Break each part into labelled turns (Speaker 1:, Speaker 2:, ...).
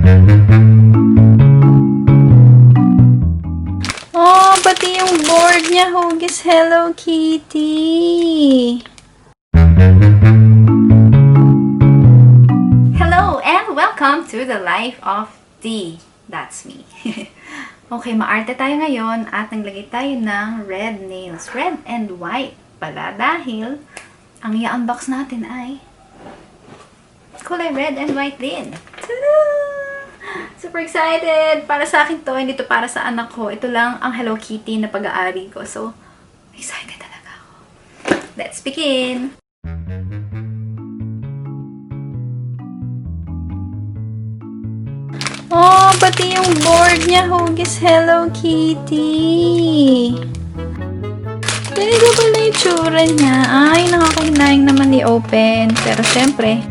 Speaker 1: Oh, pati yung board niya, Hugis Hello Kitty. Hello and welcome to the life of D. That's me. Okay, maarte tayo ngayon at naglagay tayo ng red nails. Red and white pala dahil ang i-unbox natin ay kulay red and white din. Tada! Super excited! Para sa akin to, hindi to para sa anak ko. Ito lang ang Hello Kitty na pag-aari ko. So, excited talaga ako. Let's begin! Oh, pati yung board niya, Hugis Hello Kitty. Ganito pala yung tsura niya. Ay, nakakahinayang naman i-open. Pero syempre,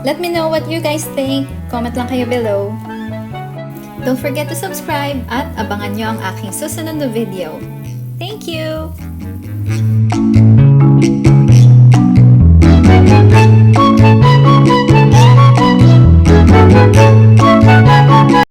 Speaker 1: Let me know what you guys think. Comment lang kayo below. Don't forget to subscribe at abangan nyo ang aking susunod na video. Thank you!